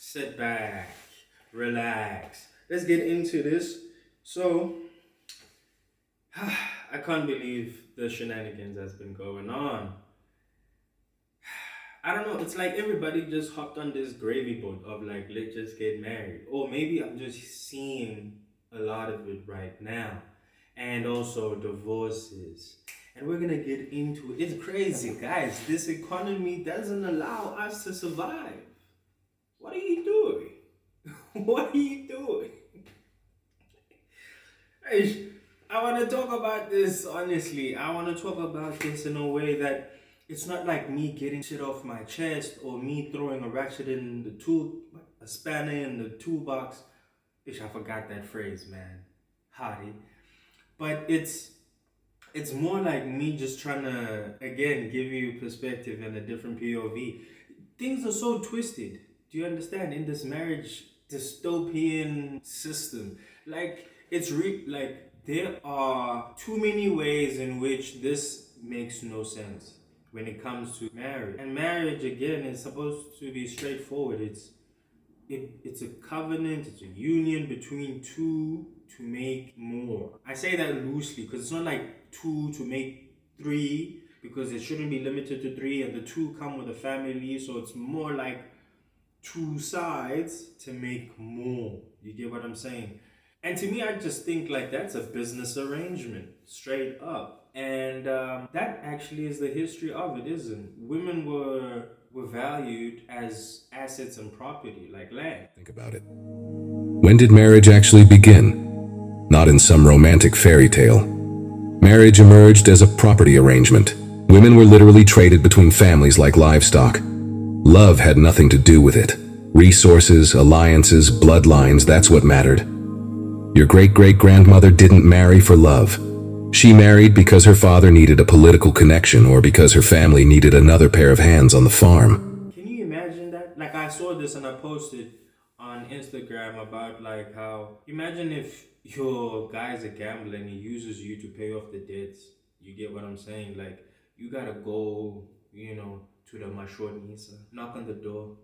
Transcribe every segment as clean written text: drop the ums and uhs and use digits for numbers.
sit back, relax. Let's get into this. So, I can't believe the shenanigans that's been going on. I don't know. It's like everybody just hopped on this gravy boat of like, let's just get married. Or maybe I'm just seeing a lot of it right now. And also divorces. And we're gonna get into it. It's crazy, guys. This economy doesn't allow us to survive. What are you doing? What are you doing? Hey, I want to talk about this honestly. I want to talk about this in a way that it's not like me getting shit off my chest or me throwing a ratchet in the tool, a spanner in the toolbox. Ish, I forgot that phrase, man. Hottie. But it's more like me just trying to again give you perspective and a different POV. Things are so twisted. Do you understand? In this marriage dystopian system, like like there are too many ways in which this makes no sense when it comes to marriage. And marriage again is supposed to be straightforward. It's a covenant, it's a union between two to make more. I say that loosely because it's not like two to make three, because it shouldn't be limited to three, and the two come with a family, so it's more like two sides to make more. You get what I'm saying? And to me, I just think like that's a business arrangement, straight up. And that actually is the history of it, isn't it? Women were valued as assets and property, like land. Think about it. When did marriage actually begin? Not in some romantic fairy tale. Marriage emerged as a property arrangement. Women were literally traded between families like livestock. Love had nothing to do with it. Resources, alliances, bloodlines, that's what mattered. Your great-great-grandmother didn't marry for love. She married because her father needed a political connection or because her family needed another pair of hands on the farm. Can you imagine that? Like I saw this and I posted on Instagram about like how imagine if your guy's a gambler and he uses you to pay off the debts. You get what I'm saying? Like you gotta go, to the mashonisa, knock on the door,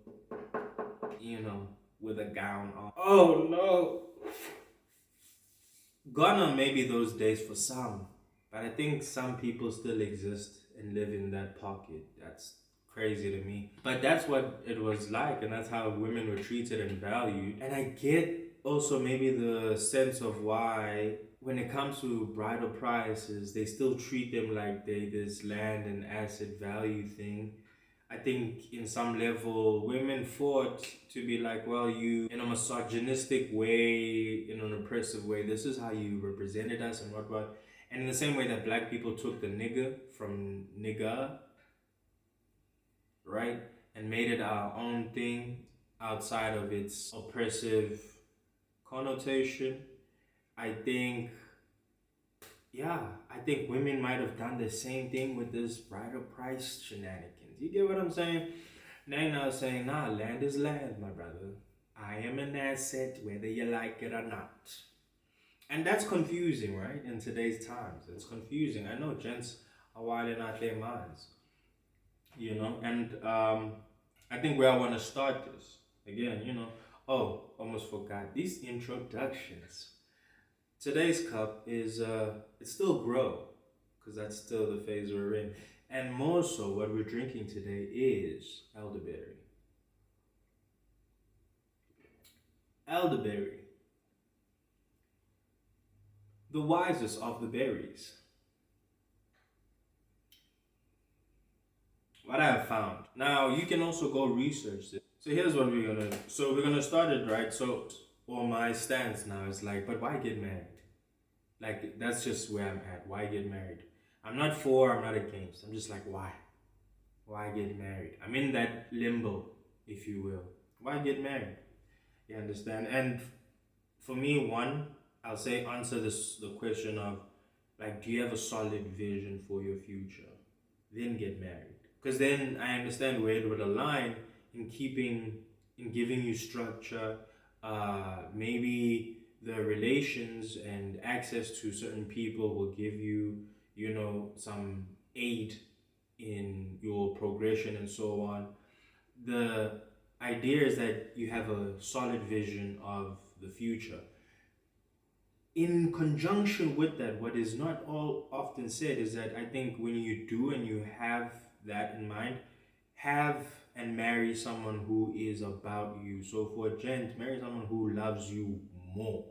with a gown on. Oh no. Gone are maybe those days for some, but I think some people still exist and live in that pocket. That's crazy to me. But that's what it was like, and that's how women were treated and valued. And I get also maybe the sense of why, when it comes to bridal prices, they still treat them like they this land and asset value thing. I think in some level, women fought to be like, well, you, in a misogynistic way, in an oppressive way, this is how you represented us and what. And in the same way that black people took the nigger from nigga, right, and made it our own thing outside of its oppressive connotation, I think, yeah, I think women might have done the same thing with this bridal price shenanigans. You get what I'm saying? Now saying, nah, land is land, my brother. I am an asset, whether you like it or not. And that's confusing, right? In today's times, it's confusing. I know gents are wilding out their minds, And I think where I want to start this again, Oh, almost forgot these introductions. Today's cup is it's still grow, because that's still the phase we're in, and more so, what we're drinking today is elderberry. Elderberry, the wisest of the berries. What I have found. Now you can also go research this. So here's what we're gonna. So we're gonna start it right. So, or my stance now is like, but why get married? Like that's just where I'm at. Why get married? I'm not for. I'm not against. I'm just like, why? Why get married? I'm in that limbo, if you will. Why get married? You understand? And for me, one, I'll say answer the question of like, do you have a solid vision for your future? Then get married. Because then I understand where it would align in giving you structure, maybe the relations and access to certain people will give you, some aid in your progression and so on. The idea is that you have a solid vision of the future. In conjunction with that, what is not all often said is that I think when you do and you have that in mind, have and marry someone who is about you. So for a gent, marry someone who loves you more.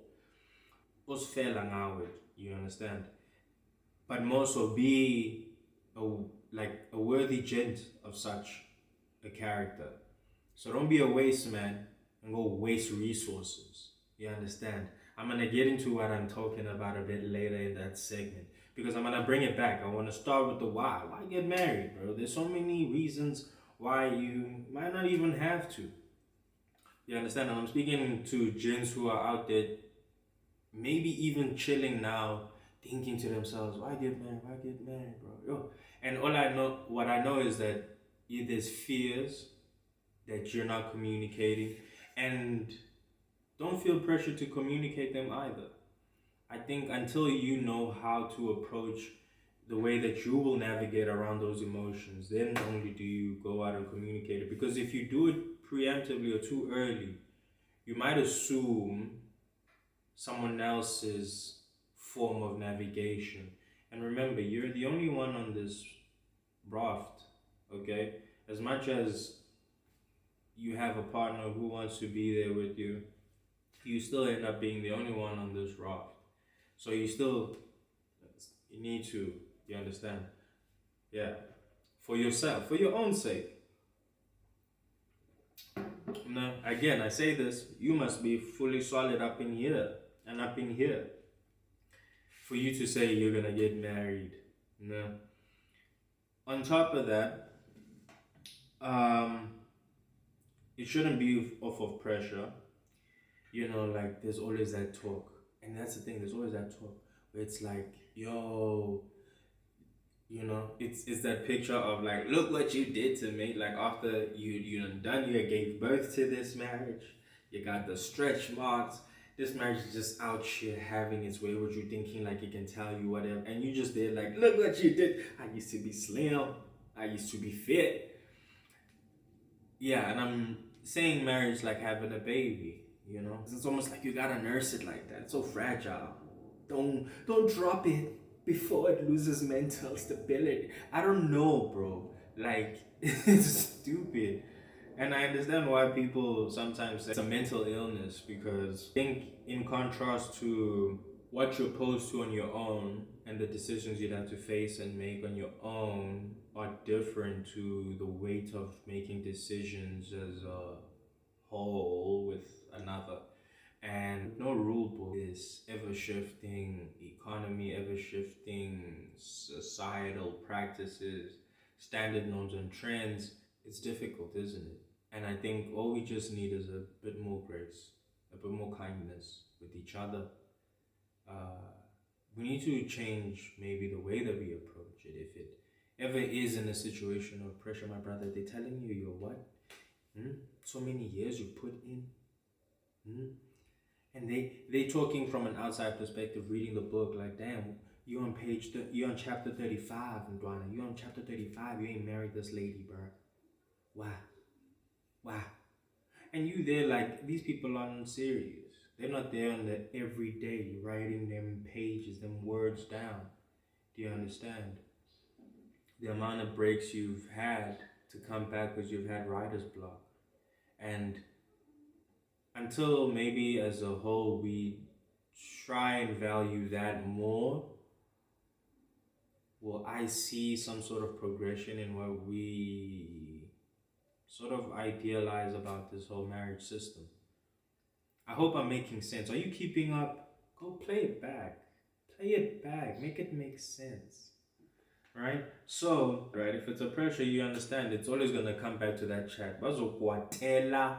Usfela ngawe, you understand? But more so be a, like a worthy gent of such a character. So don't be a waste man and go waste resources. You understand? I'm gonna get into what I'm talking about a bit later in that segment because I'm gonna bring it back. I wanna start with the why. Why get married, bro? There's so many reasons why you might not even have to. You understand? And I'm speaking to gents who are out there, maybe even chilling now, thinking to themselves, why get married? Why get married, bro? Yo. And what I know is that there's fears that you're not communicating, and don't feel pressure to communicate them either. I think until you know how to approach the way that you will navigate around those emotions, then only do you go out and communicate it. Because if you do it preemptively or too early, you might assume someone else's form of navigation. And remember, you're the only one on this raft, okay? As much as you have a partner who wants to be there with you, you still end up being the only one on this raft. So you need to, you understand? Yeah. For yourself, for your own sake. Now, again, I say this, you must be fully solid up in here and up in here for you to say you're gonna get married. No. On top of that, it shouldn't be off of pressure. Like there's always that talk. And that's the thing, there's always that talk where it's like, yo, it's that picture of like, look what you did to me. Like after you gave birth to this marriage, you got the stretch marks. This marriage is just out here having its way with you, thinking like it can tell you whatever, and you just did like, look what you did. I used to be slim. I used to be fit. Yeah, and I'm saying marriage like having a baby. It's almost like you gotta nurse it like that. It's so fragile. Don't drop it before it loses mental stability. I don't know, bro. Like it's stupid. And I understand why people sometimes say it's a mental illness, because I think in contrast to what you're posed to on your own and the decisions you'd have to face and make on your own are different to the weight of making decisions as a whole with another. And no rule book, this ever shifting economy, ever shifting societal practices, standard norms and trends, it's difficult, isn't it? And I think all we just need is a bit more grace, a bit more kindness with each other. We need to change maybe the way that we approach it. If it ever is in a situation of pressure, my brother, they're telling you you're what? So many years you put in. And they talking from an outside perspective, reading the book like, damn, you're on chapter 35, Ndwana. You're on chapter 35. You ain't married this lady, bro. Why? And you there like, these people aren't serious. They're not there on the everyday writing them pages, them words down. Do you understand? The amount of breaks you've had to come back because you've had writer's block. And until maybe as a whole we try and value that more, will I see some sort of progression in what we sort of idealize about this whole marriage system. I hope I'm making sense. Are you keeping up? Go play it back. Play it back. Make it make sense. Right? So, right, if it's a pressure, you understand, it's always going to come back to that chat. Bazokwatela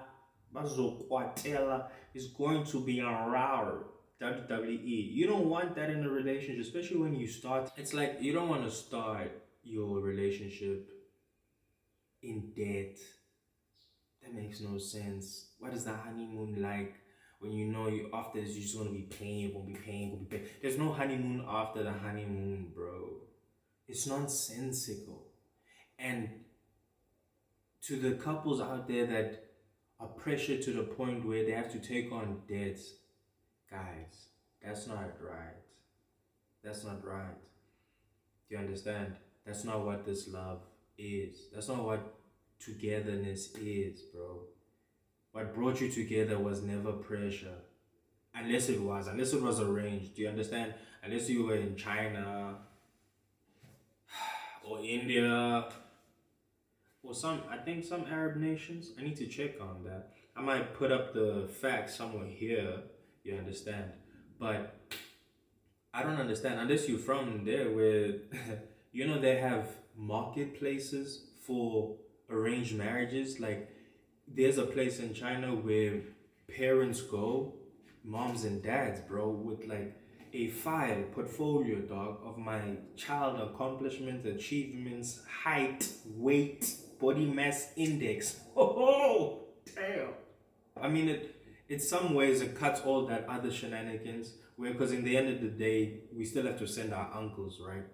is going to be around WWE. You don't want that in a relationship, especially when you start. It's like you don't want to start your relationship in debt. That makes no sense. What is the honeymoon like when you know you after this you're just gonna be paying, gonna be paying? There's no honeymoon after the honeymoon, bro. It's nonsensical. And to the couples out there that are pressured to the point where they have to take on debts. Guys, that's not right. That's not right. Do you understand? That's not what this love is. That's not what togetherness is, bro. What brought you together was never pressure. Unless it was arranged. Do you understand? Unless you were in China or India or I think some Arab nations. I need to check on that. I might put up the facts somewhere here, you understand? But I don't understand unless you're from there where they have marketplaces for arranged marriages. Like there's a place in China where parents go, moms and dads, bro, with like a file portfolio, dog, of my child accomplishments, achievements, height, weight, body mass index. Oh, damn. I mean, in some ways, it cuts all that other shenanigans. Where, because in the end of the day, we still have to send our uncles, right?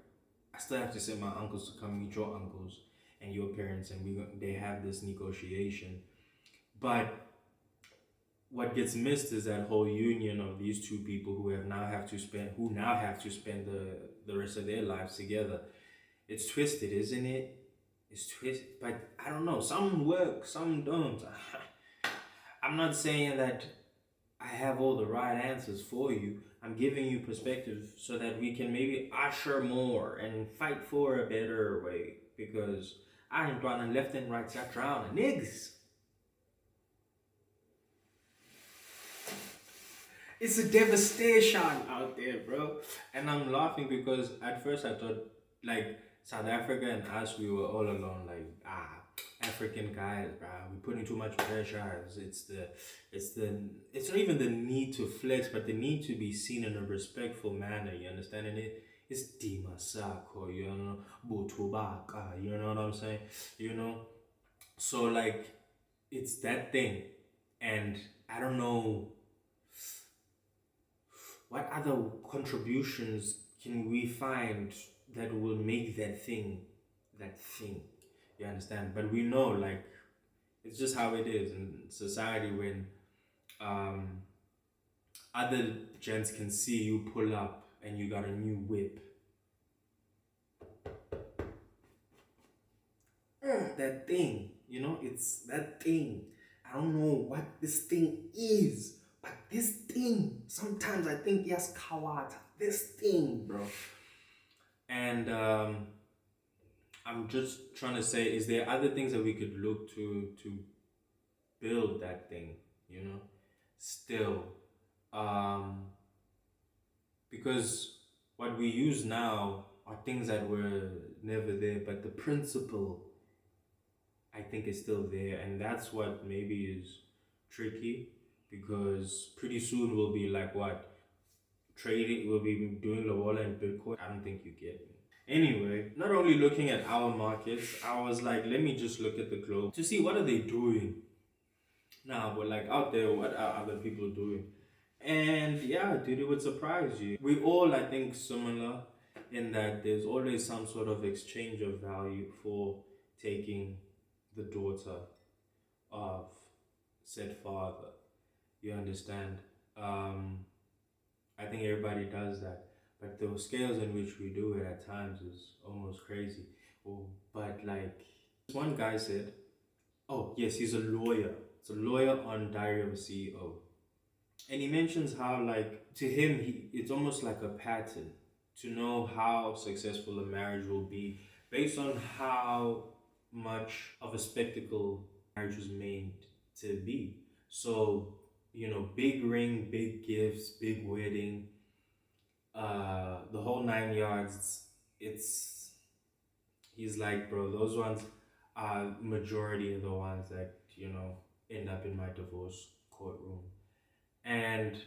I still have to send my uncles to come meet your uncles and your parents, and they have this negotiation. But what gets missed is that whole union of these two people who now have to spend the rest of their lives together. It's twisted, isn't it? It's twisted, but I don't know. Some work, some don't. I'm not saying that I have all the right answers for you. I'm giving you perspective so that we can maybe usher more and fight for a better way. Because I ain't running left and right, start drowning niggas. It's a devastation out there, bro. And I'm laughing because at first I thought like South Africa and us, we were all alone. Like African guys, bro, we putting too much pressure. It's not even the need to flex, but the need to be seen in a respectful manner. You understand? And it's Dimasako, Butubaka. You know what I'm saying? You know. So like, it's that thing, and I don't know what other contributions can we find that will make that thing. You understand? But we know, like, it's just how it is in society when um, other gents can see you pull up and you got a new whip. That thing, it's that thing. I don't know what this thing is, but this thing, sometimes I think, yes, Kawata, this thing, bro. And I'm just trying to say, is there other things that we could look to build that thing, still? Um, because what we use now are things that were never there, but the principle, I think, is still there, and that's what maybe is tricky, because pretty soon we'll be like what? Trading, we'll be doing Lobola and Bitcoin. I don't think you get me. Anyway, not only looking at our markets, I was like, let me just look at the globe to see what are they doing now. But like out there, what are other people doing? And yeah, dude, it would surprise you. We all, I think, similar in that there's always some sort of exchange of value for taking the daughter of said father. You understand? I think everybody does that, but the scales in which we do it at times is almost crazy. Oh, but like one guy said, oh yes, he's a lawyer. It's a lawyer on Diary of a CEO, and he mentions how like to him it's almost like a pattern to know how successful a marriage will be based on how much of a spectacle marriage was made to be. So big ring, big gifts, big wedding, the whole 9 yards. It's He's like, bro, those ones are majority of the ones that end up in my divorce courtroom. And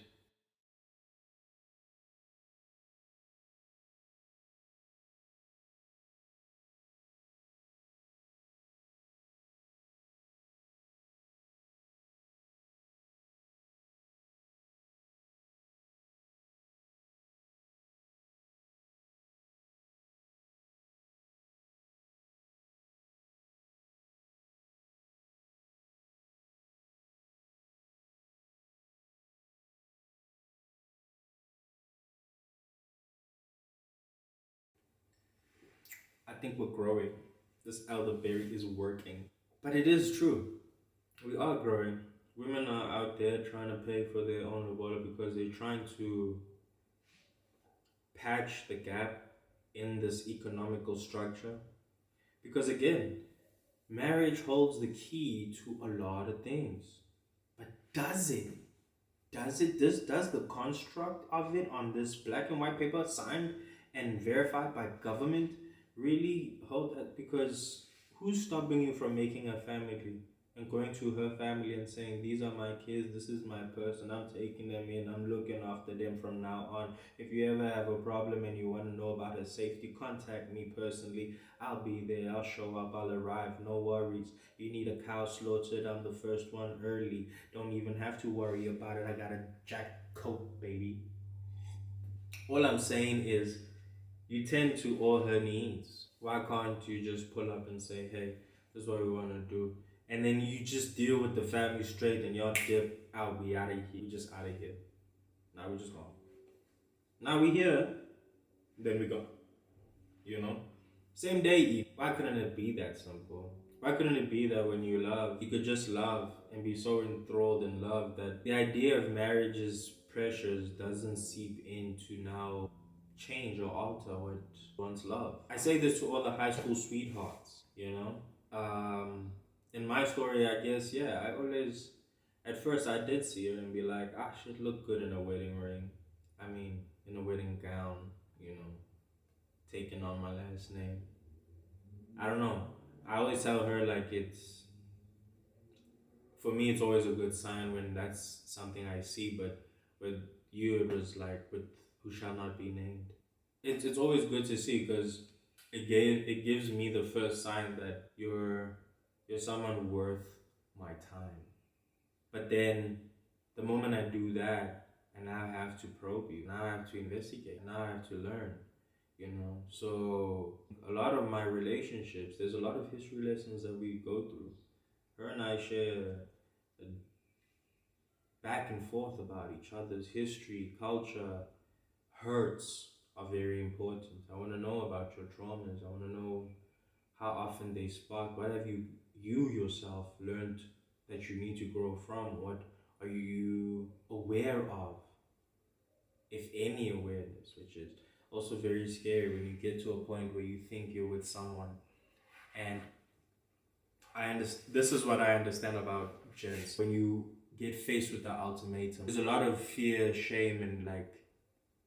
think we're growing. This elderberry is working. But it is true. We are growing. Women are out there trying to pay for their own water because they're trying to patch the gap in this economical structure. Because again, marriage holds the key to a lot of things. But does it? Does the construct of it on this black and white paper signed and verified by government really hold that? Because who's stopping you from making a family and going to her family and saying, these are my kids, this is my person, I'm taking them in, I'm looking after them from now on. If you ever have a problem and you want to know about her safety, contact me personally. I'll be there, I'll show up, I'll arrive, no worries. You need a cow slaughtered, I'm the first one early. Don't even have to worry about it, I got a jack coat, baby. All I'm saying is, you tend to all her needs. Why can't you just pull up and say, hey, this is what we want to do? And then you just deal with the family straight and y'all dip out, we out of here. We just out of here. Now we just gone. Now we here, then we go. You know? Same day, Eve. Why couldn't it be that simple? Why couldn't it be that when you love, you could just love and be so enthralled in love that the idea of marriage's pressures doesn't seep into now change or alter what one's love? I say this to all the high school sweethearts, you know? In my story, I guess, yeah, I always, at first I did see her and be like, ah, she'd look good in a wedding ring. I mean, in a wedding gown, you know, taking on my last name. I don't know. I always tell her, like, for me, it's always a good sign when that's something I see, but with you, it was like, with who shall not be named. It's always good to see because it gives me the first sign that you're someone worth my time. But then the moment I do that, and now I have to probe you, now I have to investigate, now I have to learn, you know. So a lot of my relationships, there's a lot of history lessons that we go through. Her and I share a back and forth about each other's history, culture, hurts are very important. I want to know about your traumas. I want to know how often they spark. What have you yourself learned that you need to grow from? What are you aware of, if any awareness, which is also very scary when you get to a point where you think you're with someone. And this is what I understand about gents. When you get faced with the ultimatum, there's a lot of fear, shame, and like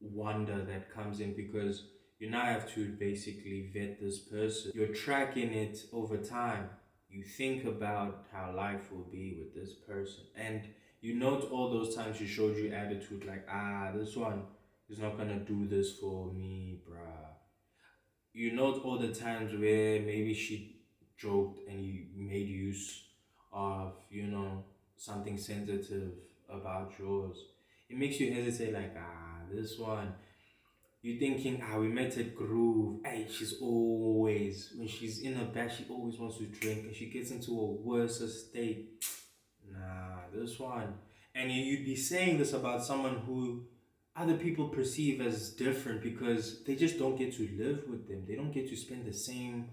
wonder that comes in because you now have to basically vet this person. You're tracking it over time. You think about how life will be with this person, and you note all those times she showed you attitude, like, this one is not gonna do this for me, bruh. You note all the times where maybe she joked and you made use of, you know, something sensitive about yours. It makes you hesitate, like, this one. You're thinking, we met at Groove. Hey, she's always, when she's in her bed, she always wants to drink and she gets into a worse state. Nah, this one. And you'd be saying this about someone who other people perceive as different because they just don't get to live with them. They don't get to spend the same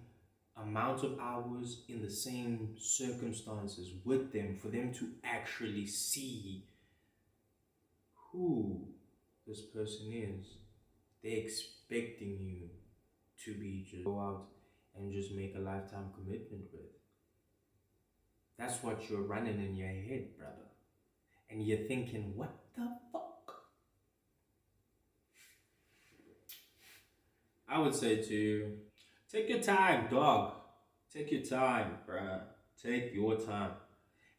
amount of hours in the same circumstances with them for them to actually see who this person is. They're expecting you to be just go out and just make a lifetime commitment with. That's what you're running in your head, brother. And you're thinking, what the fuck? I would say to you, take your time, dog. Take your time, bruh. Take your time.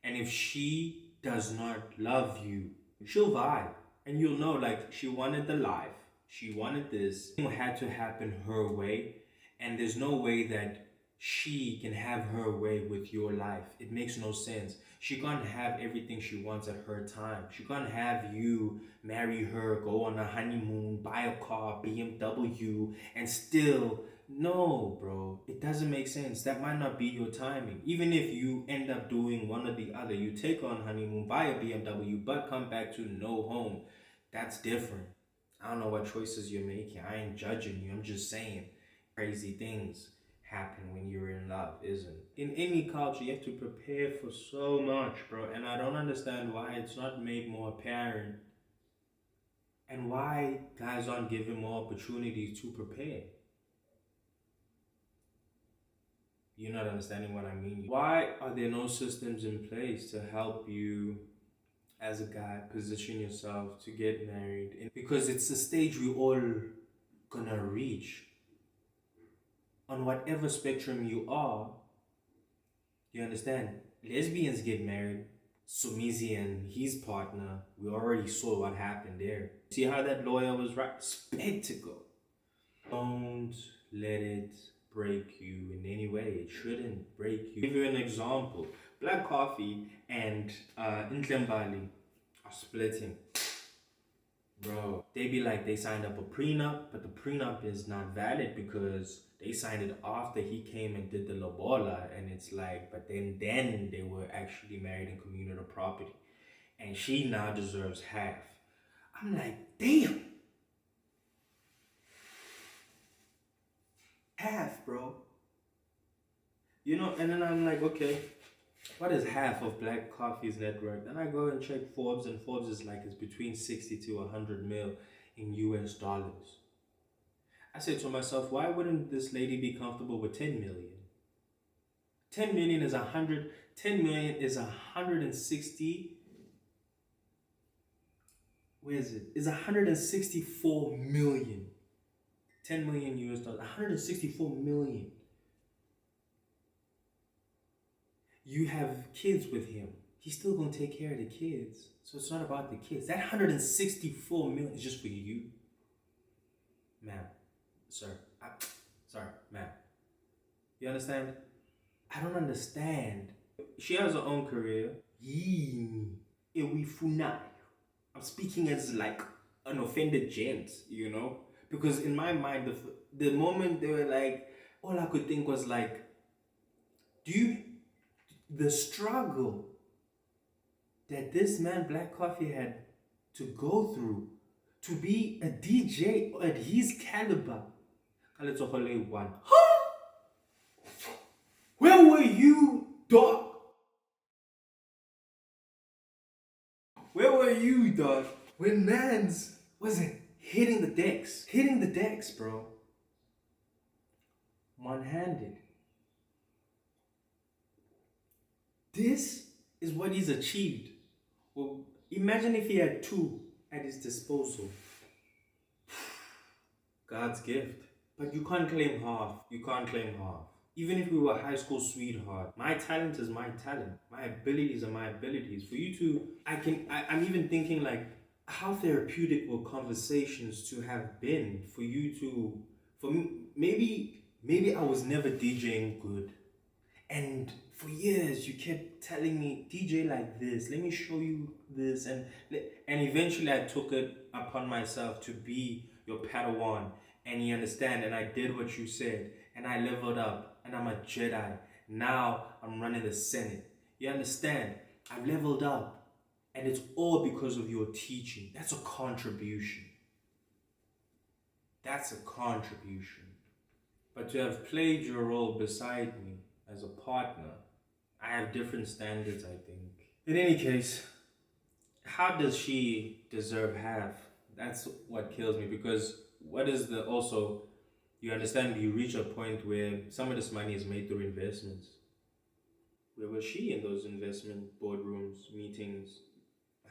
And if she does not love you, she'll vibe. And you'll know, like, she wanted the life. She wanted this. It had to happen her way. And there's no way that she can have her way with your life. It makes no sense. She can't have everything she wants at her time. She can't have you marry her, go on a honeymoon, buy a car, BMW, and still... No, bro. It doesn't make sense. That might not be your timing. Even if you end up doing one or the other, you take on honeymoon, buy a BMW, but come back to no home. That's different. I don't know what choices you're making. I ain't judging you. I'm just saying crazy things. happen when you're in love, isn't it? In any culture, you have to prepare for so much, bro. And I don't understand why it's not made more apparent and why guys aren't given more opportunities to prepare. You're not understanding what I mean. Why are there no systems in place to help you as a guy position yourself to get married? Because it's a stage we all gonna reach. On whatever spectrum you are, you understand? Lesbians get married. Sumizi and his partner, we already saw what happened there. See how that lawyer was right? Spectacle. Don't let it break you in any way. It shouldn't break you. I'll give you an example. Black Coffee and Enhle are splitting. Bro, they be like they signed up a prenup, but the prenup is not valid because they signed it after he came and did the lobola, and it's like, but then they were actually married in communal property, and she now deserves half. I'm like, damn, half, bro. You know, and then I'm like, okay, what is half of Black Coffee's net worth? Then I go and check Forbes, and Forbes is like, it's between 60 to 100 mil in US dollars. I said to myself, why wouldn't this lady be comfortable with 10 million? 10 million is 100, 10 million is 160, where is it? It's 164 million. 10 million US dollars, 164 million. You have kids with him. He's still gonna take care of the kids. So it's not about the kids. That 164 million is just for you. Ma'am. Sir. Sorry, ma'am. You understand? I don't understand. She has her own career. I'm speaking as like an offended gent, you know? Because in my mind, the moment they were like, all I could think was like, the struggle that this man Black Coffee had to go through to be a DJ at his caliber. One. Where were you, dog? Where were you, dog? When mans wasn't hitting the decks. Hitting the decks, bro. One-handed. This is what he's achieved. Well, imagine if he had two at his disposal. God's gift. But you can't claim half. You can't claim half. Even if we were high school sweetheart, my talent is my talent. My abilities are my abilities. For you to, I'm even thinking like, how therapeutic will conversations to have been for you to, for me, maybe I was never DJing good. And for years, you kept telling me, DJ like this, let me show you this. And eventually I took it upon myself to be your Padawan. And you understand, and I did what you said. And I leveled up, and I'm a Jedi. Now I'm running the Senate. You understand? I've leveled up. And it's all because of your teaching. That's a contribution. That's a contribution. But to have played your role beside me as a partner, I have different standards, I think. In any case, how does she deserve half? That's what kills me, because what is the also, you understand, you reach a point where some of this money is made through investments. Where was she in those investment boardrooms, meetings,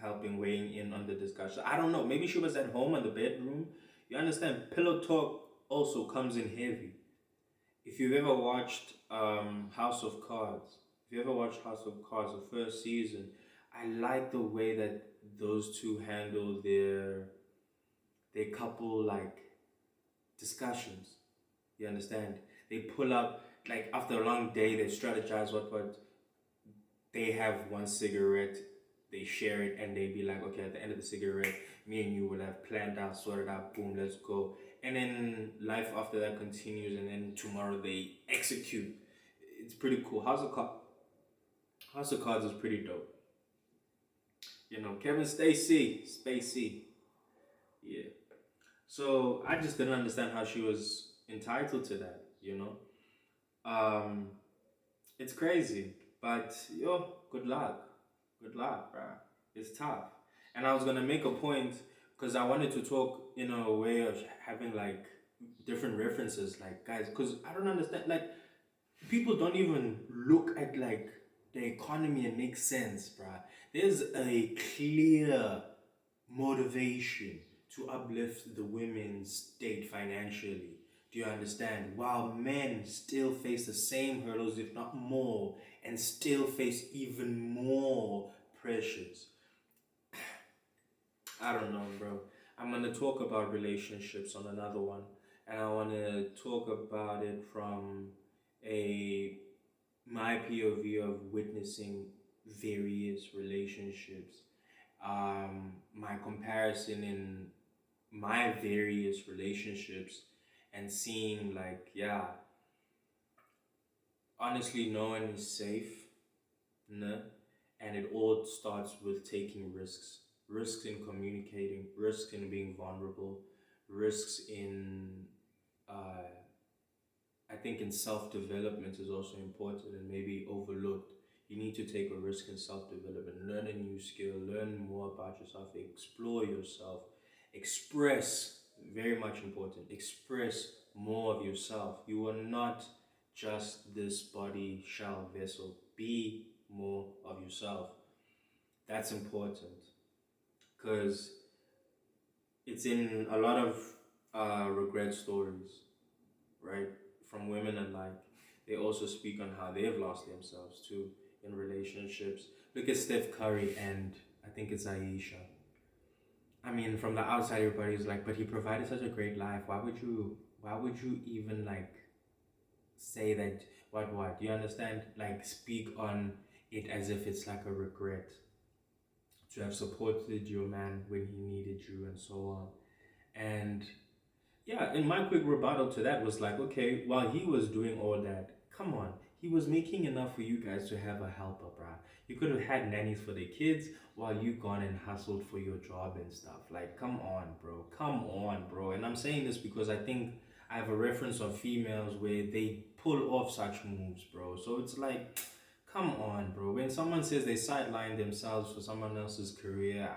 helping, weighing in on the discussion? I don't know. Maybe she was at home in the bedroom. You understand, pillow talk also comes in heavy. If you've ever watched House of Cards, the first season, I like the way that those two handle their couple like discussions. You understand? They pull up, like after a long day, they strategize what they have one cigarette, they share it, and they be like, okay, at the end of the cigarette, me and you will have planned out, sorted out, boom, let's go. And then life after that continues, and then tomorrow they execute. It's pretty cool. House of Cards is pretty dope. You know, Kevin Spacey. Yeah. So I just didn't understand how she was entitled to that, you know? Um, it's crazy, but yo, good luck, bruh. It's tough. And I was gonna make a point because I wanted to talk in a way of having like different references, like guys, because I don't understand. Like people don't even look at like the economy and make sense, bruh. There's a clear motivation to uplift the women's state financially. Do you understand? While men still face the same hurdles, if not more, and still face even more pressures. I don't know, bro. I'm gonna talk about relationships on another one, and I want to talk about it from a my POV of witnessing various relationships, my comparison in my various relationships, and seeing like, yeah, honestly, no one is safe, no, and it all starts with taking risks. Risks in communicating, risks in being vulnerable, risks in uh, I think in self development is also important and maybe overlooked. You need to take a risk in self development, learn a new skill, learn more about yourself, explore yourself, express, very much important, express more of yourself. You are not just this body shell vessel, be more of yourself. That's important because it's in a lot of regret stories, right? From women alike. They also speak on how they've lost themselves too in relationships. Look at Steph Curry and I think it's Aisha. I mean, from the outside, everybody's like, but he provided such a great life. Why would you even like say that? What? Do you understand? Like, speak on it as if it's like a regret to have supported your man when he needed you and so on. And yeah, and my quick rebuttal to that was like, okay, while he was doing all that, come on, he was making enough for you guys to have a helper, bruh. You could have had nannies for the kids while you gone and hustled for your job and stuff. Like, come on, bro. Come on, bro. And I'm saying this because I think I have a reference of females where they pull off such moves, bro. So it's like, come on, bro. When someone says they sideline themselves for someone else's career,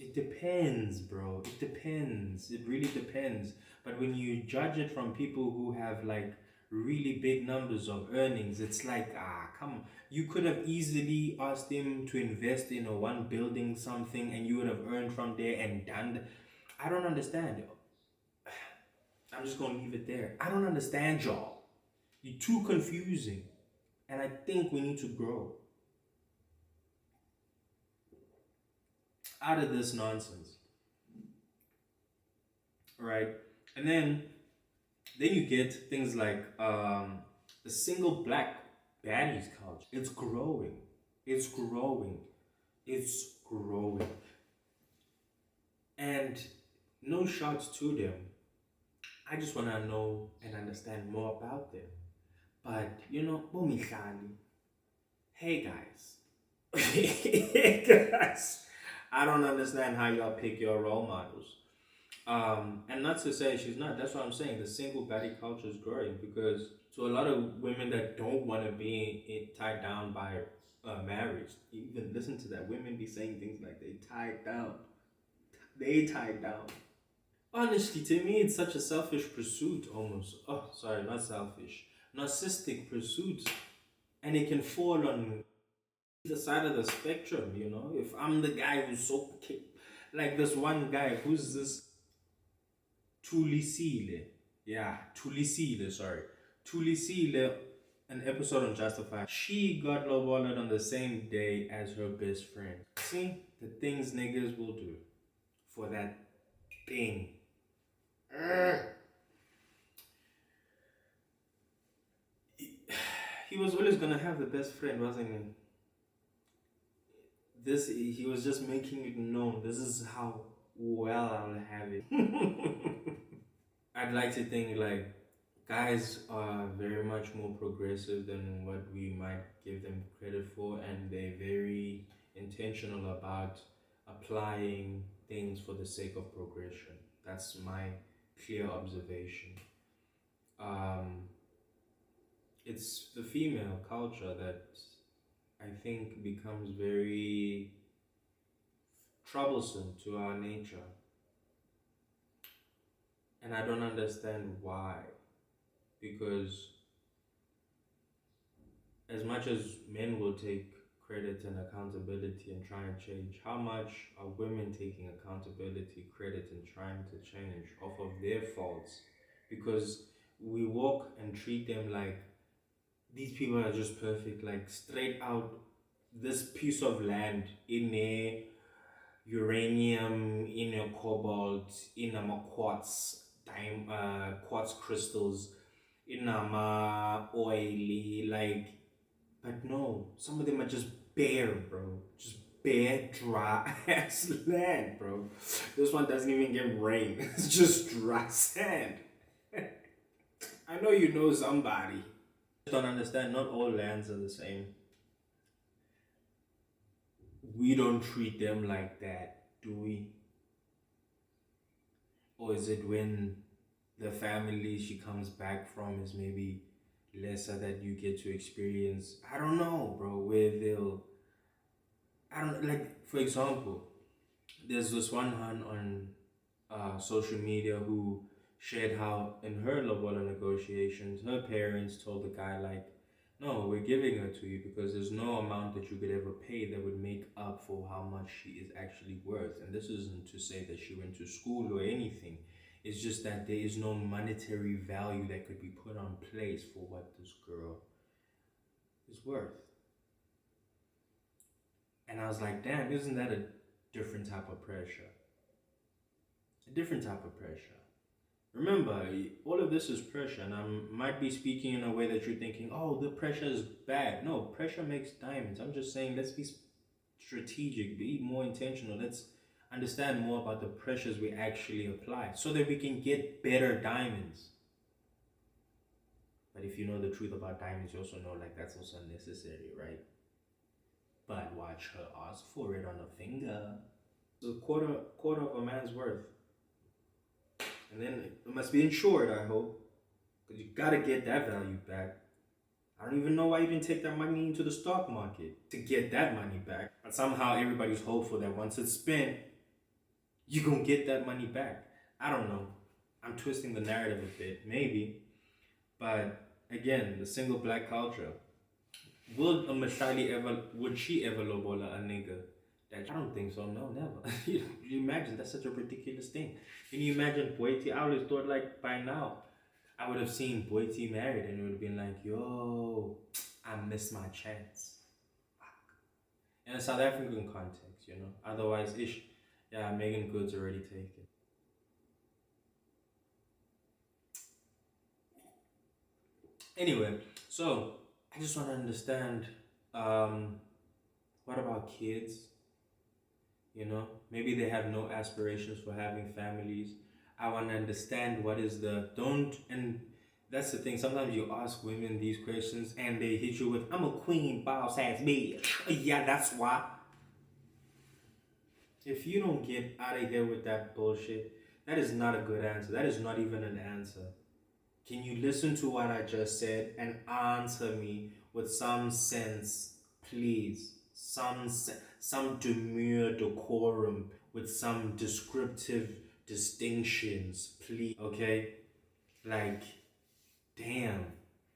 it depends, bro. It depends. It really depends. But when you judge it from people who have like really big numbers of earnings, it's like, come on. You could have easily asked them to invest in a one building something and you would have earned from there and done. I don't understand. I'm just going to leave it there. I don't understand y'all. You're too confusing. And I think we need to grow out of this nonsense. Right? And then you get things like the single black baddies culture. It's growing. It's growing. It's growing. And no shots to them. I just want to know and understand more about them. But, you know, Bumihlali, hey guys. Hey guys. I don't understand how y'all pick your role models. And not to say she's not. That's what I'm saying. The single baddie culture is growing because to a lot of women that don't want to be tied down by marriage, even listen to that. Women be saying things like they tied down. They tied down. Honestly, to me, it's such a selfish pursuit almost. Oh, sorry, not selfish. Narcissistic pursuit. And it can fall on either side of the spectrum, you know? If I'm the guy who's so... Like this one guy, who's this Tulisile. Yeah, Tulisile, sorry. Tulisile, an episode on Justified. She got lowballed on the same day as her best friend. See, the things niggas will do for that thing. Urgh. He was always gonna have the best friend, wasn't he? He was just making it known. This is how well I'll have it. I'd like to think like guys are very much more progressive than what we might give them credit for, and they're very intentional about applying things for the sake of progression. That's my clear observation. Um, it's the female culture that I think becomes very troublesome to our nature, and I don't understand why. Because as much as men will take credit and accountability and try and change, how much are women taking accountability, credit, and trying to change off of their faults? Because we walk and treat them like these people are just perfect, like straight out this piece of land in a uranium, in a cobalt, in a quartz, quartz crystals, in a oily, like, but no, some of them are just bare, bro. Just bare, dry ass land, bro. This one doesn't even get rain. It's just dry sand. I know you know somebody. I don't understand. Not all lands are the same. We don't treat them like that, do we? Or is it when the family she comes back from is maybe lesser that you get to experience? I don't know, bro. Where they'll, I don't like. For example, there's this one hun on social media who shared how in her lobola negotiations, her parents told the guy like, "No, we're giving her to you because there's no amount that you could ever pay that would make up for how much she is actually worth." And this isn't to say that she went to school or anything. It's just that there is no monetary value that could be put on place for what this girl is worth. And I was like, damn, isn't that a different type of pressure? A different type of pressure. Remember, all of this is pressure, and I might be speaking in a way that you're thinking, oh, the pressure is bad. No, pressure makes diamonds. I'm just saying, let's be strategic, be more intentional. Let's understand more about the pressures we actually apply so that we can get better diamonds. But if you know the truth about diamonds, you also know like that's also necessary, right? But watch her ask for it on a finger. So quarter of a man's worth. And then it must be insured, I hope. Because you gotta get that value back. I don't even know why you didn't take that money into the stock market to get that money back. But somehow everybody's hopeful that once it's spent, you're gonna get that money back. I don't know. I'm twisting the narrative a bit, maybe. But again, the single black culture. Would she ever lobola a nigga? I don't think so. No, never. You imagine that's such a ridiculous thing. Can you imagine Boiti? I always thought like by now I would have seen Boiti married and it would have been like, yo, I missed my chance. In a South African context, you know. Otherwise, yeah, Megan Good's already taken. Anyway, so I just want to understand. What about kids? You know, maybe they have no aspirations for having families. I want to understand what is the don't, and that's the thing. Sometimes you ask women these questions and they hit you with, I'm a queen, boss ass bitch. Yeah, that's why. If you don't get out of here with that bullshit, that is not a good answer. That is not even an answer. Can you listen to what I just said and answer me with some sense, please? Some demure decorum with some descriptive distinctions, please. Okay? Like, damn,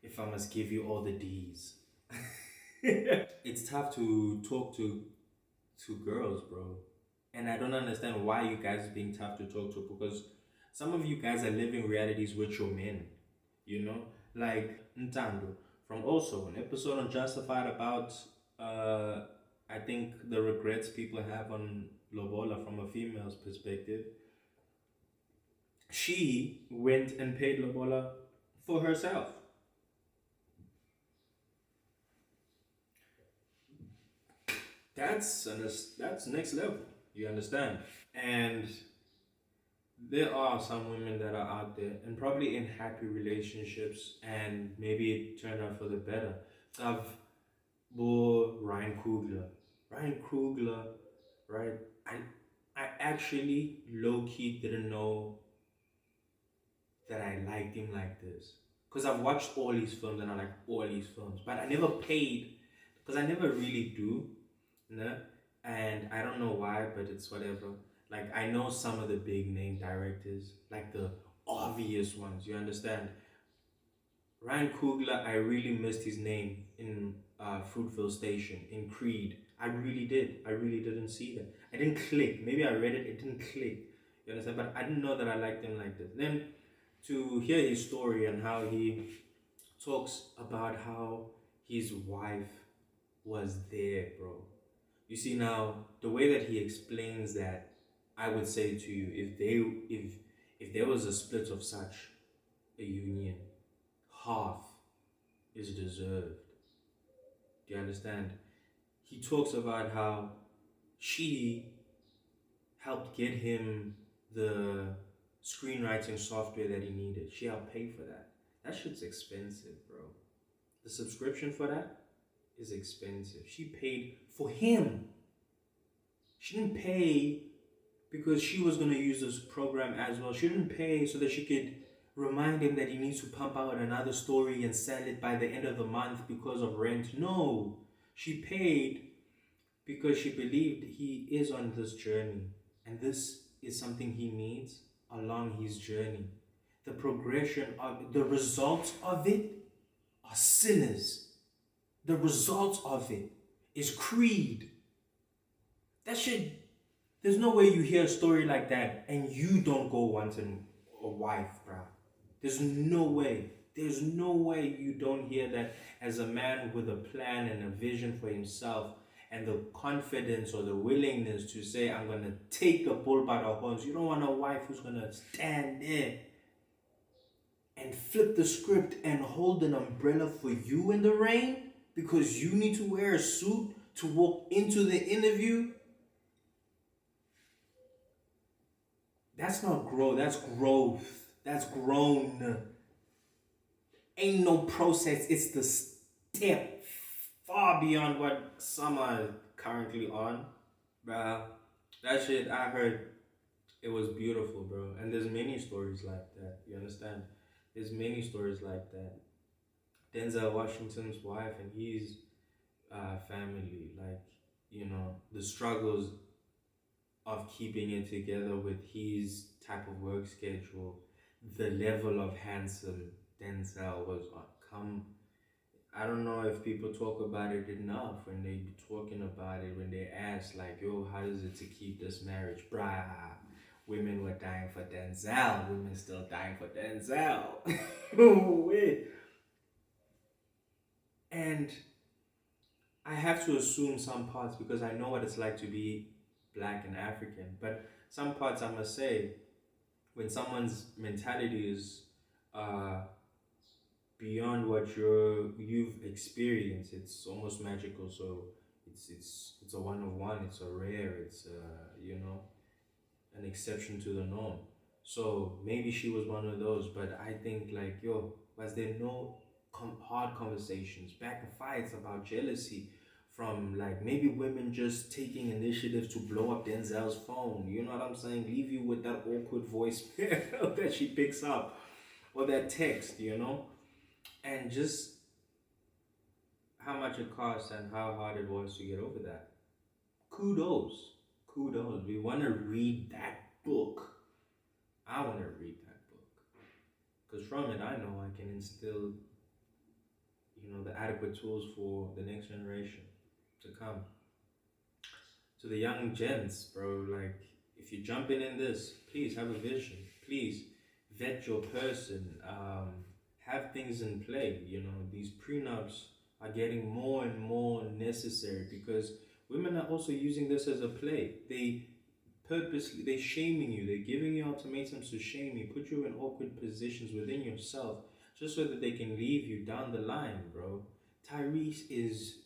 if I must give you all the D's. It's tough to talk to girls, bro. And I don't understand why you guys are being tough to talk to, because some of you guys are living realities with your men, you know? Like Ntando from also an episode on Justified about I think the regrets people have on Lobola from a female's perspective. She went and paid Lobola for herself. That's next level. You understand? And there are some women that are out there and probably in happy relationships, and maybe it turned out for the better. I've Ryan Coogler. Ryan Coogler, right? I actually low key didn't know that I liked him like this. because I've watched all these films and I like all these films, but I never paid because I never really do, you know? And I don't know why, but it's whatever. Like I know some of the big name directors, like the obvious ones, you understand? Ryan Coogler, I really missed his name in Fruitville Station, in Creed. I really did. I really didn't see that. I didn't click. Maybe I read it, it didn't click. You understand? But I didn't know that I liked him like this. Then to hear his story and how he talks about how his wife was there, bro. You see now the way that he explains that, I would say to you, if there was a split of such a union, half is deserved. Do you understand? He talks about how she helped get him the screenwriting software that he needed. She helped pay for that. That shit's expensive, bro. The subscription for that is expensive. She paid for him. She didn't pay because she was going to use this program as well. She didn't pay so that she could remind him that he needs to pump out another story and sell it by the end of the month because of rent. No, she paid because she believed he is on this journey and this is something he needs along his journey. The progression of the results of it are sinners. The results of it is Creed. That shit, there's no way you hear a story like that and you don't go wanting a wife, bruh. There's no way. There's no way you don't hear that as a man with a plan and a vision for himself and the confidence or the willingness to say, I'm going to take the bull by the horns. You don't want a wife who's going to stand there and flip the script and hold an umbrella for you in the rain because you need to wear a suit to walk into the interview. That's not growth, that's growth. That's grown. Ain't no process, it's the step far beyond what some are currently on. Bruh, that shit I heard, it was beautiful, bro. And there's many stories like that, you understand? There's many stories like that. Denzel Washington's wife and his family, like, you know, the struggles of keeping it together with his type of work schedule, the level of handsome Denzel was on. I don't know if people talk about it enough when they be talking about it, when they ask like, yo, how is it to keep this marriage? Bruh, women were dying for Denzel, women still dying for Denzel. Wait. And I have to assume some parts because I know what it's like to be black and African, but some parts I must say, when someone's mentality is beyond what you've experienced, it's almost magical. So it's a one of one. It's a rare. It's you know, an exception to the norm. So maybe she was one of those, but I think like, yo, was there no hard conversations, back and fights about jealousy? From like maybe women just taking initiative to blow up Denzel's phone. You know what I'm saying? Leave you with that awkward voice that she picks up, or that text, you know? And just how much it cost and how hard it was to get over that. Kudos. Kudos. We want to read that book. I want to read that book. Because from it, I know I can instill, you know, the adequate tools for the next generation to come. To the young gents, bro, like, if you're jumping in this, please have a vision. Please vet your person. Have things in play. You know, these prenups are getting more and more necessary because women are also using this as a play. They purposely, they're shaming you. They're giving you ultimatums to shame you, put you in awkward positions within yourself just so that they can leave you down the line, bro. Tyrese is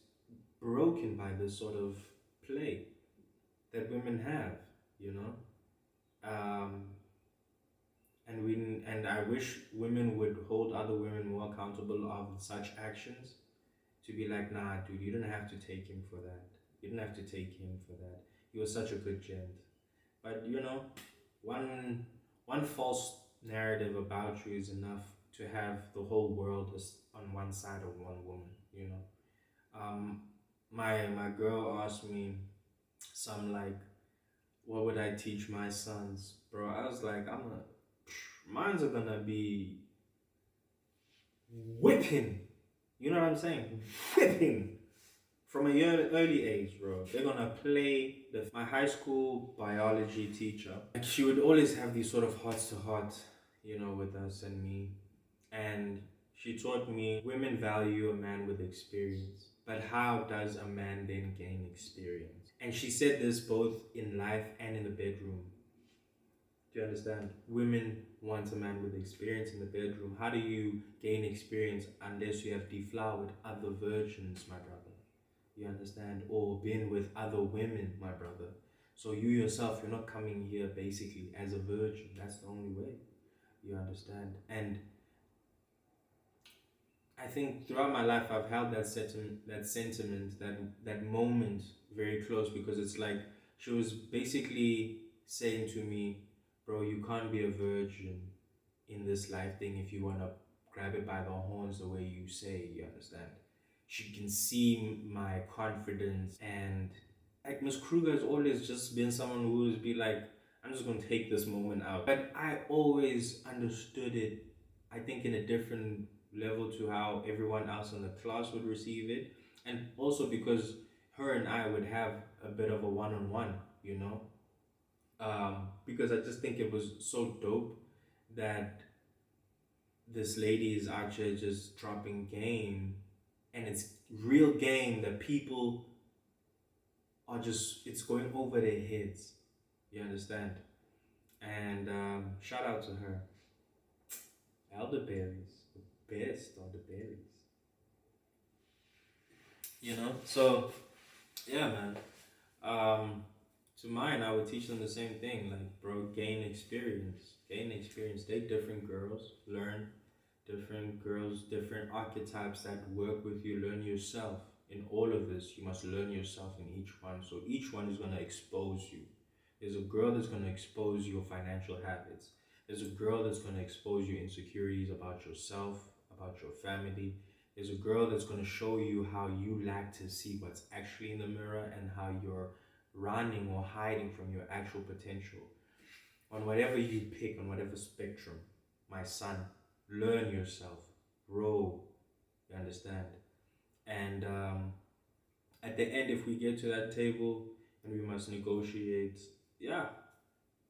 broken by this sort of play that women have, you know. And I wish women would hold other women more accountable of such actions. To be like, nah, dude, you didn't have to take him for that. You didn't have to take him for that. He was such a good gent. But you know, one false narrative about you is enough to have the whole world just on one side of one woman, you know. Um, my girl asked me some like, what would I teach my sons, bro? I was like, mine's are gonna be whipping. You know what I'm saying? Whipping from a early age, bro. They're gonna play my high school biology teacher. Like she would always have these sort of hearts to heart, you know, with us and me. And she taught me women value a man with experience. But how does a man then gain experience? And she said this both in life and in the bedroom. Do you understand? Women want a man with experience in the bedroom. How do you gain experience unless you have deflowered other virgins, my brother? You understand? Or been with other women, my brother. So you yourself, you're not coming here basically as a virgin. That's the only way. You understand? And I think throughout my life I've held that sentiment, that moment very close, because it's like she was basically saying to me, bro, you can't be a virgin in this life thing if you wanna grab it by the horns the way you say, you understand? She can see my confidence, and like Miss Kruger has always just been someone who would be like, I'm just gonna take this moment out. But I always understood it, I think, in a different level to how everyone else in the class would receive it. And also because her and I would have a bit of a one-on-one, you know? Because I just think it was so dope that this lady is actually just dropping game, and it's real game that people are just, it's going over their heads, you understand? And shout out to her. Elderberries, the best of the berries, you know. So yeah, man. To mine, I would teach them the same thing, like, bro, gain experience, date different girls, learn different girls, different archetypes that work with you, learn yourself. In all of this, you must learn yourself in each one. So each one is going to expose you. There's a girl that's going to expose your financial habits. There's a girl that's going to expose your insecurities about yourself, about your family. There's a girl that's going to show you how you lack to see what's actually in the mirror, and how you're running or hiding from your actual potential. On whatever you pick, on whatever spectrum, my son, learn yourself, grow, you understand? And at the end, if we get to that table and we must negotiate, yeah,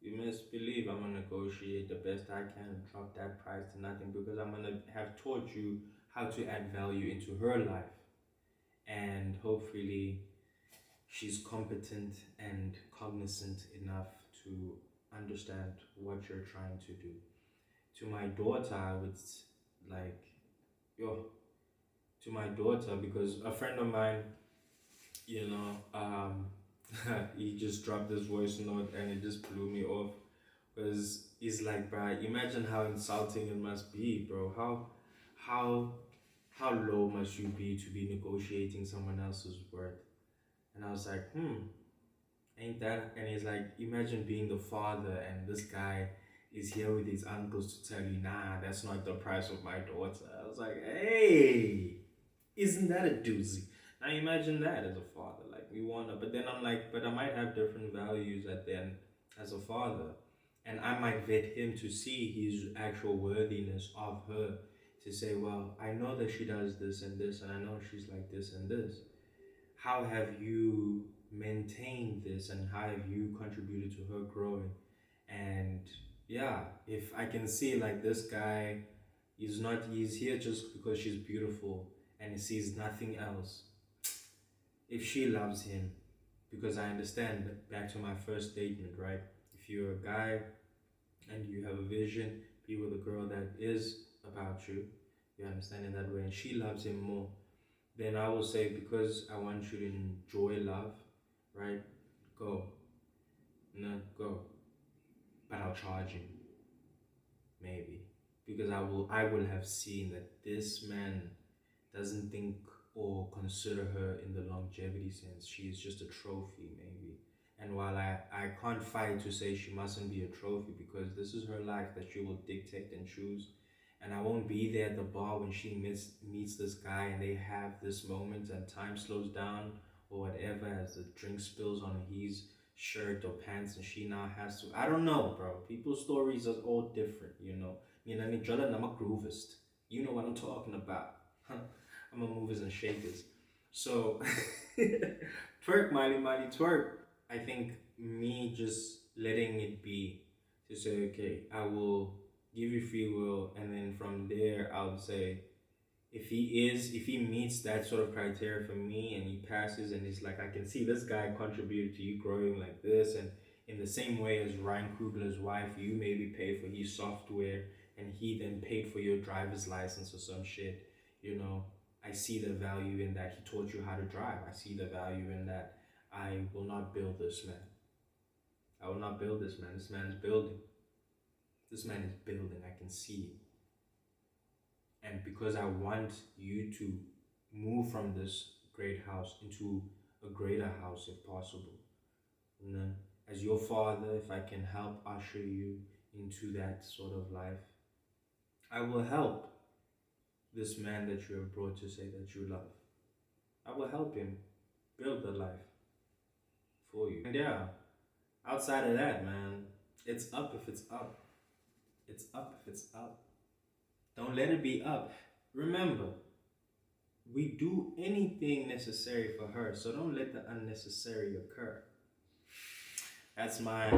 you must believe I'm gonna negotiate the best I can and drop that price to nothing, because I'm gonna have taught you how to add value into her life. And hopefully she's competent and cognizant enough to understand what you're trying to do. To my daughter, I would like, yo, to my daughter, because a friend of mine, you know, he just dropped this voice note and it just blew me off. Because he's like, bro, imagine how insulting it must be, bro. How, how low must you be to be negotiating someone else's worth? And I was like, ain't that? And he's like, imagine being the father and this guy is here with his uncles to tell you, nah, that's not the price of my daughter. I was like, hey, isn't that a doozy? Now imagine that as a father, like we wanna, but then I'm like, but I might have different values at the end as a father. And I might vet him to see his actual worthiness of her, to say, well, I know that she does this and this, and I know she's like this and this. How have you maintained this, and how have you contributed to her growing? And yeah, if I can see like this guy he's here just because she's beautiful and he sees nothing else. If she loves him, because I understand, back to my first statement, right? If you're a guy and you have a vision, be with a girl that is about you, you understand, in that way, and she loves him more, then I will say, because I want you to enjoy love, right? Go. No, go. But I'll charge him. Maybe. Because I will have seen that this man doesn't think or consider her in the longevity sense. She is just a trophy, maybe. And while I can't fight to say she mustn't be a trophy, because this is her life that she will dictate and choose, and I won't be there at the bar when she meets this guy and they have this moment and time slows down or whatever as the drink spills on his shirt or pants and she now has to. I don't know, bro. People's stories are all different, you know. You know, I'm a groovist. You know what I'm talking about. I'm a movers and shakers. So, twerk, Miley, Miley, twerk. I think me just letting it be to say, okay, I will give you free will, and then from there, I would say, if he meets that sort of criteria for me and he passes and he's like, I can see this guy contributed to you growing like this, and in the same way as Ryan Coogler's wife, you maybe paid for his software and he then paid for your driver's license or some shit, you know, I see the value in that. He taught you how to drive. I see the value in that. I will not build this man. I will not build this man. This man's building. This man is building. I can see it. And because I want you to move from this great house into a greater house if possible. And then as your father, if I can help usher you into that sort of life, I will help this man that you have brought to say that you love. I will help him build the life for you. And yeah, outside of that, man, it's up if it's up. It's up if it's up. Don't let it be up. Remember, we do anything necessary for her, so don't let the unnecessary occur. That's my